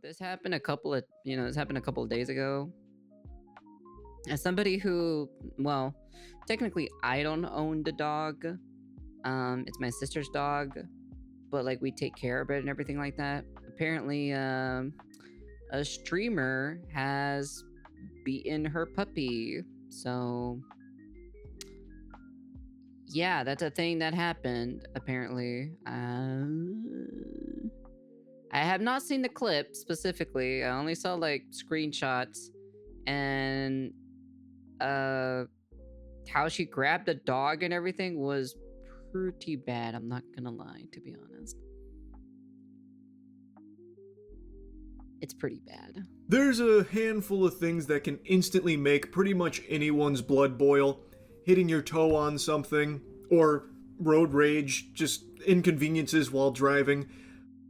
this happened a couple of, this happened a couple of days ago. As somebody who, well, technically I don't own the dog. It's my sister's dog, but like we take care of it and everything like that. Apparently, a streamer has beaten her puppy. So yeah, that's a thing that happened, apparently. I have not seen the clip specifically. I only saw like screenshots and how she grabbed the dog and everything was pretty bad. I'm not gonna lie, to be honest. It's pretty bad. There's a handful of things that can instantly make pretty much anyone's blood boil. Hitting your toe on something, or road rage, just inconveniences while driving.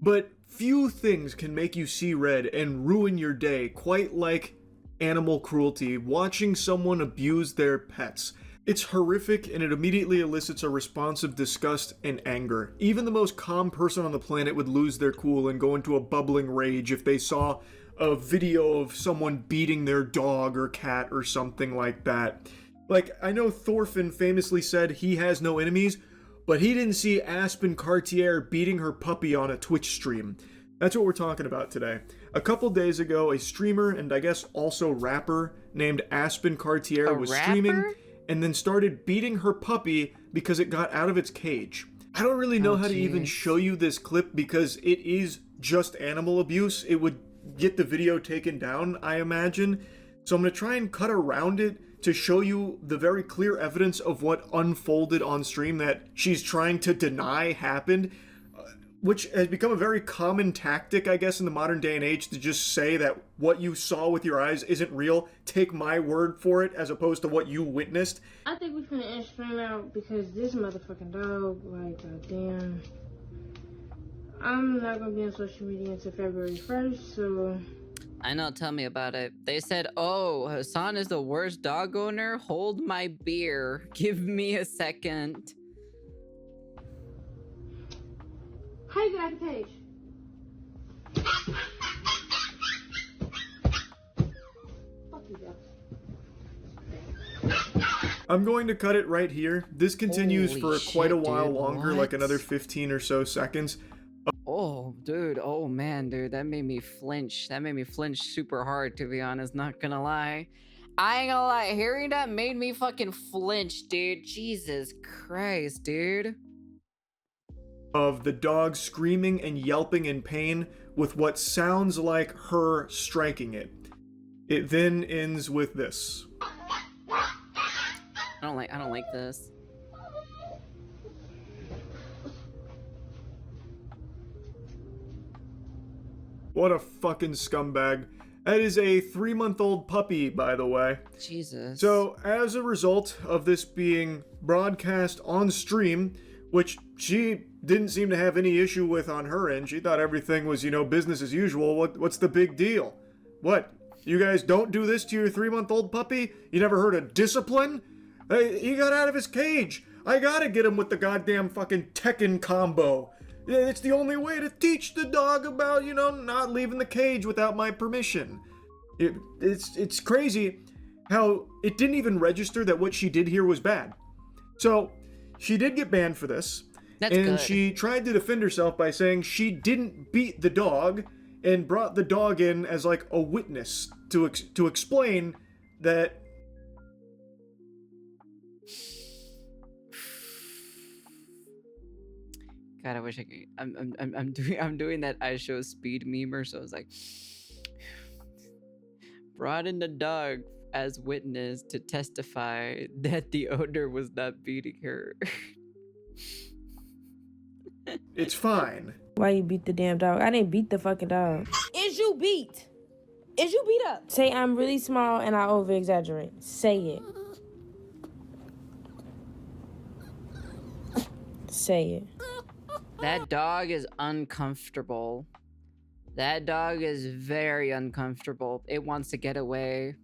But few things can make you see red and ruin your day quite like animal cruelty, watching someone abuse their pets. It's horrific and it immediately elicits a response of disgust and anger. Even the most calm person on the planet would lose their cool and go into a bubbling rage if they saw a video of someone beating their dog or cat or something like that. Like, I know Thorfinn famously said he has no enemies, but he didn't see Aspen Cartier beating her puppy on a Twitch stream. That's what we're talking about today. A couple days ago, a streamer and I guess also rapper named Aspen Cartier was streaming and then started beating her puppy because it got out of its cage. I don't really know how to even show you this clip because it is just animal abuse. It would get the video taken down, I imagine. So I'm going to try and cut around it to show you the very clear evidence of what unfolded on stream that she's trying to deny happened, which has become a very common tactic, I guess, in the modern day and age, to just say that what you saw with your eyes isn't real. Take my word for it, as opposed to what you witnessed. I think we finna end stream out because this motherfucking dog, like, goddamn. I'm not gonna be on social media until February 1st, so... I know, tell me about it. They said, oh, Hassan is the worst dog owner? Hold my beer. Give me a second. How you get out the cage? Fuck you, Jeff. I'm going to cut it right here. This continues Holy for shit, quite a while dude, longer, what? like another 15 or so seconds. Oh, dude. Oh, man, dude. That made me flinch. That made me flinch super hard, to be honest. Not gonna lie. I ain't gonna lie. Hearing that made me fucking flinch, dude. Jesus Christ, dude. Of the dog screaming and yelping in pain with what sounds like her striking it. It then ends with this. I don't like this. What a fucking scumbag. That is a 3-month-old puppy, by the way. Jesus. So, as a result of this being broadcast on stream, which she didn't seem to have any issue with on her end, she thought everything was, business as usual. What's the big deal? What? You guys don't do this to your 3-month-old puppy? You never heard of discipline? He got out of his cage. I gotta get him with the goddamn fucking Tekken combo. It's the only way to teach the dog about, not leaving the cage without my permission. It's crazy how it didn't even register that what she did here was bad. So, she did get banned for this. That's and good. She tried to defend herself by saying she didn't beat the dog and brought the dog in as like a witness to explain that. God, I wish I could. I'm doing that I show speed memer, so I was like, brought in the dog as witness to testify that the owner was not beating her. It's fine. Why you beat the damn dog? I didn't beat the fucking dog. Is you beat? Is you beat up? Say I'm really small and I over exaggerate. Say it. Say it. That dog is uncomfortable. That dog is very uncomfortable. It wants to get away.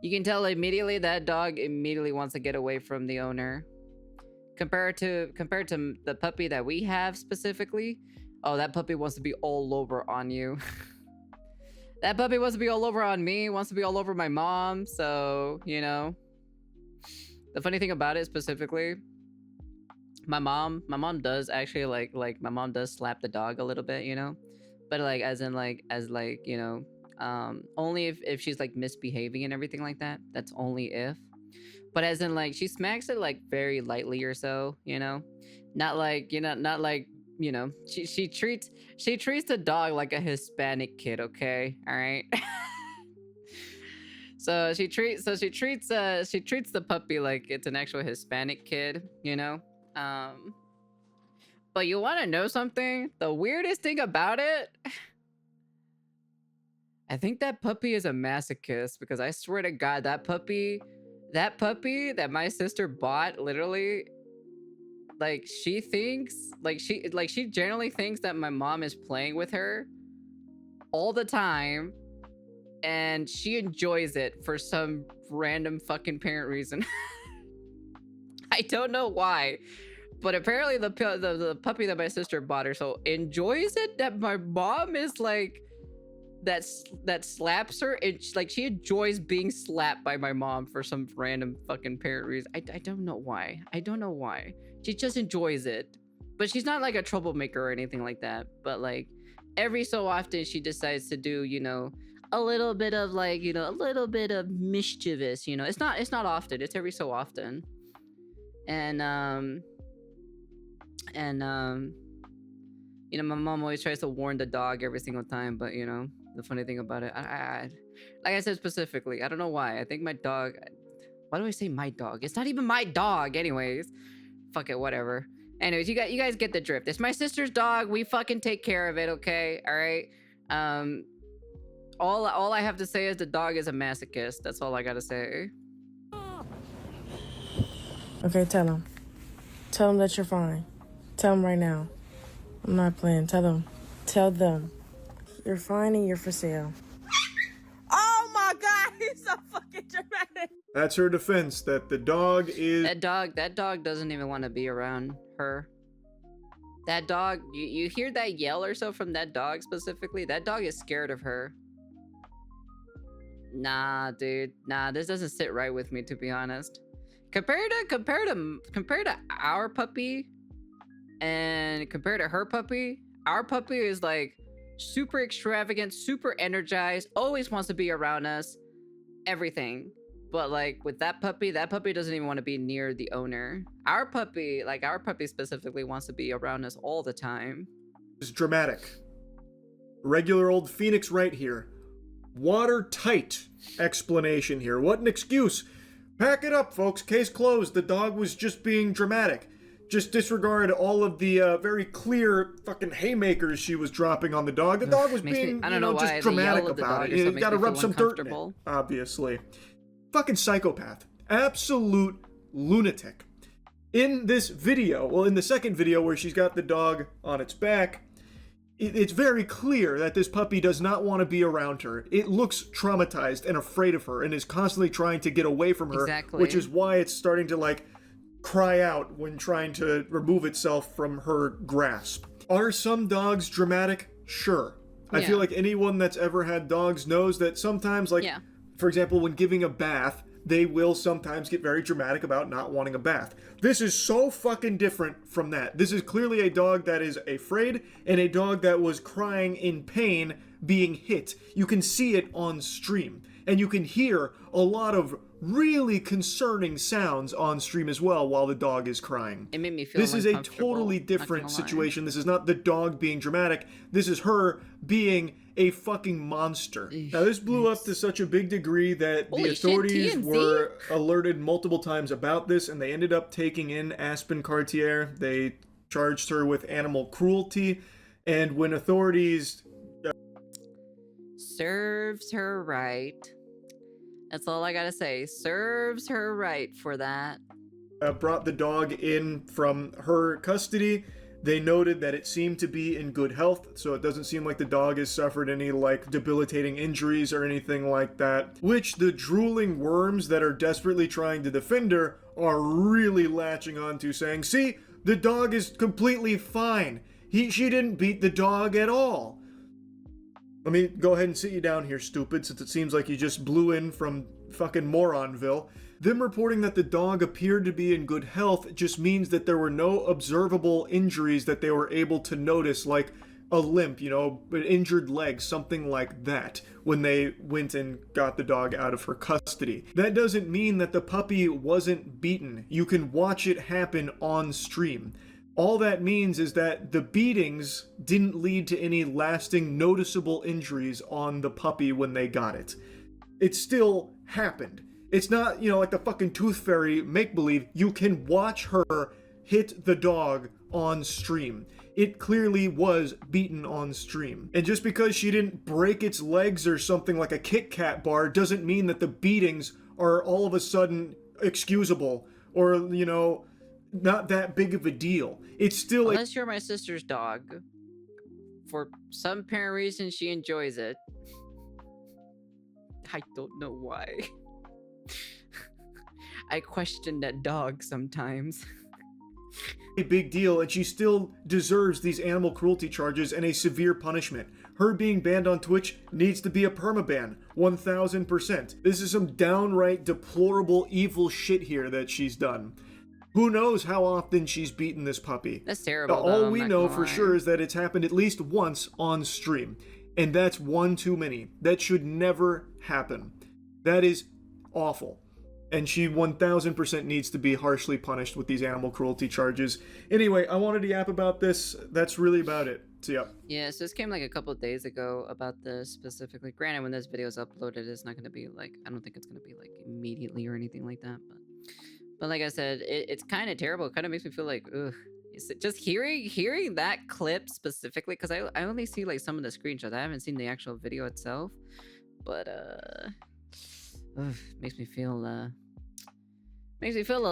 You can tell immediately that dog immediately wants to get away from the owner. Compared to the puppy that we have specifically, oh, that puppy wants to be all over on you. That puppy wants to be all over on me, wants to be all over my mom. So, you know, the funny thing about it specifically, my mom does actually like my mom does slap the dog a little bit, you know, but like as you know, only if she's like misbehaving and everything like that. That's only if. But as in like she smacks it like very lightly or so, you know, not like not like she treats the dog like a Hispanic kid, okay, all right. So she treats the puppy like it's an actual Hispanic kid, you know. But you want to know something? The weirdest thing about it, I think that puppy is a masochist, because I swear to God, that puppy that my sister bought, literally, like she generally thinks that my mom is playing with her all the time, and she enjoys it for some random fucking parent reason. I don't know why, but apparently the puppy that my sister bought her so enjoys it that my mom is like that slaps her. It's like she enjoys being slapped by my mom for some random fucking parent reason. I don't know why. She just enjoys it, but she's not like a troublemaker or anything like that. But like every so often she decides to do, you know, a little bit of like, you know, a little bit of mischievous, you know. It's not often, it's every so often. And you know, my mom always tries to warn the dog every single time, but you know, the funny thing about it, I like I said specifically, I don't know why. I think my dog, why do I say my dog? It's not even my dog anyways. Fuck it, whatever. Anyways, you guys get the drift. It's my sister's dog. We fucking take care of it, okay? All right. All I have to say is the dog is a masochist. That's all I gotta say. Okay, tell him. Tell him that you're fine. Tell him right now. I'm not playing. Tell them. Tell them. You're fine and you're for sale. Oh my God, he's so fucking dramatic. That's her defense, that the dog is... That dog doesn't even want to be around her. That dog, you hear that yell or so from that dog specifically? That dog is scared of her. Nah, dude. Nah, this doesn't sit right with me, to be honest. Compared to our puppy and compared to her puppy, our puppy is like super extravagant, super energized, always wants to be around us, everything. But like with that puppy doesn't even want to be near the owner. Our puppy specifically wants to be around us all the time. It's dramatic. Regular old Phoenix right here. Watertight explanation here. What an excuse. Pack it up, folks. Case closed. The dog was just being dramatic. Just disregard all of the very clear fucking haymakers she was dropping on the dog. The dog was being, I don't know why, just dramatic about it. You gotta rub some dirt in it, obviously. Fucking psychopath. Absolute lunatic. In this video, well, in the second video where she's got the dog on its back, it's very clear that this puppy does not want to be around her. It looks traumatized and afraid of her and is constantly trying to get away from her, exactly. Which is why it's starting to, like, cry out when trying to remove itself from her grasp. Are some dogs dramatic? Sure. I feel like anyone that's ever had dogs knows that sometimes, like, for example, when giving a bath, they will sometimes get very dramatic about not wanting a bath. This is so fucking different from that. This is clearly a dog that is afraid and a dog that was crying in pain being hit. You can see it on stream. And you can hear a lot of really concerning sounds on stream as well while the dog is crying. It made me feel This is a totally different situation. This is not the dog being dramatic. This is her being a fucking monster. Now, this blew up to such a big degree that the authorities were alerted multiple times about this, and they ended up taking in Aspen Cartier. They charged her with animal cruelty, and when authorities... Serves her right. That's all I gotta say. Serves her right for that. Brought the dog in from her custody. They noted that it seemed to be in good health, so it doesn't seem like the dog has suffered any, like, debilitating injuries or anything like that, which the drooling worms that are desperately trying to defend her are really latching onto, saying, see, the dog is completely fine. She didn't beat the dog at all. Let me go ahead and sit you down here, stupid, since it seems like you just blew in from fucking Moronville. Them reporting that the dog appeared to be in good health just means that there were no observable injuries that they were able to notice, like a limp, you know, an injured leg, something like that, when they went and got the dog out of her custody. That doesn't mean that the puppy wasn't beaten. You can watch it happen on stream. All that means is that the beatings didn't lead to any lasting noticeable injuries on the puppy when they got it. It still happened. It's not, you know, like the fucking Tooth Fairy make-believe. You can watch her hit the dog on stream. It clearly was beaten on stream. And just because she didn't break its legs or something like a Kit Kat bar doesn't mean that the beatings are all of a sudden excusable or, you know, not that big of a deal. It's still Unless you're my sister's dog. For some apparent reason, she enjoys it. I don't know why. I question that dog sometimes. a big deal, and she still deserves these animal cruelty charges and a severe punishment. Her being banned on Twitch needs to be a permaban, 1000%. This is some downright deplorable evil shit here that she's done. Who knows how often she's beaten this puppy? That's terrible. All we know for sure is that it's happened at least once on stream, and that's one too many. That should never happen. That is awful. And she 1000% needs to be harshly punished with these animal cruelty charges. Anyway, I wanted to yap about this. That's really about it. So, yeah. Yeah, so this came like a couple of days ago about this specifically. Granted, when this video is uploaded, it's not going to be like, I don't think it's going to be like immediately or anything like that. But like I said, it's kind of terrible. It kind of makes me feel like, ugh. Just hearing that clip specifically, because I only see like some of the screenshots. I haven't seen the actual video itself. But, makes me feel a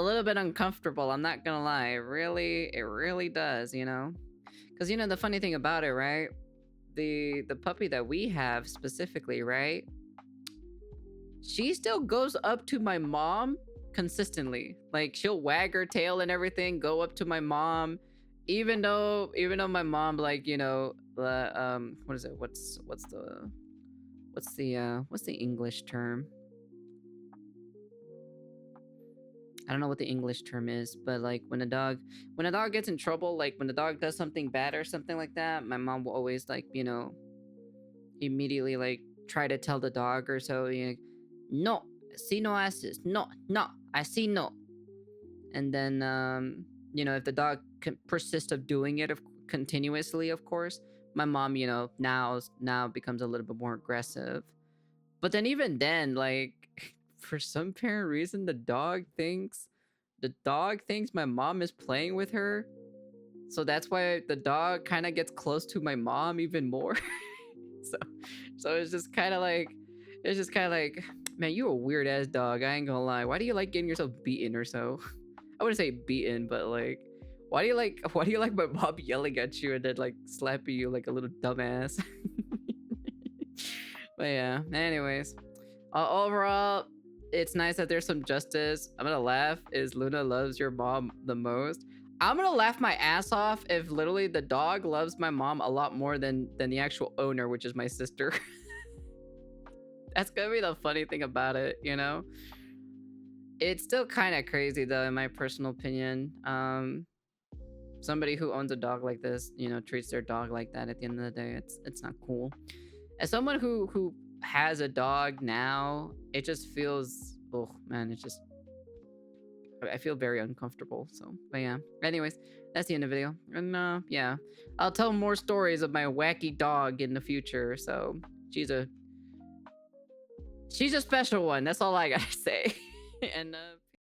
little bit uncomfortable. I'm not gonna lie. It really does, you know? Because, you know, the funny thing about it, right? The puppy that we have specifically, right? She still goes up to my mom consistently. Like, she'll wag her tail and everything, go up to my mom, even though my mom, like, you know, what is it? What's the English term? I don't know what the English term is, but like when a dog gets in trouble, like when the dog does something bad or something like that, my mom will always, like, you know, immediately like try to tell the dog or so, you know, no, see no asses, no, I see no. And then, you know, if the dog persists of doing it continuously, of course, my mom, you know, now becomes a little bit more aggressive. But then even then, like, for some apparent reason, the dog thinks my mom is playing with her. So that's why the dog kind of gets close to my mom even more. so it's just kind of like, man, you a weird ass dog. I ain't gonna lie. Why do you like getting yourself beaten or so? I wouldn't say beaten, but like, why do you like my mom yelling at you and then like slapping you like a little dumbass? But yeah, anyways, overall, it's nice that there's some justice. I'm gonna laugh is Luna loves your mom the most. I'm gonna laugh my ass off if literally the dog loves my mom a lot more than the actual owner, which is my sister. That's gonna be the funny thing about it, you know? It's still kind of crazy though, in my personal opinion. Somebody who owns a dog like this, you know, treats their dog like that at the end of the day, it's not cool. As someone who has a dog now, it just feels, oh man, it's just, I feel very uncomfortable. So, but yeah, anyways, that's the end of the video. And yeah, I'll tell more stories of my wacky dog in the future. So she's a special one, that's all I gotta say. And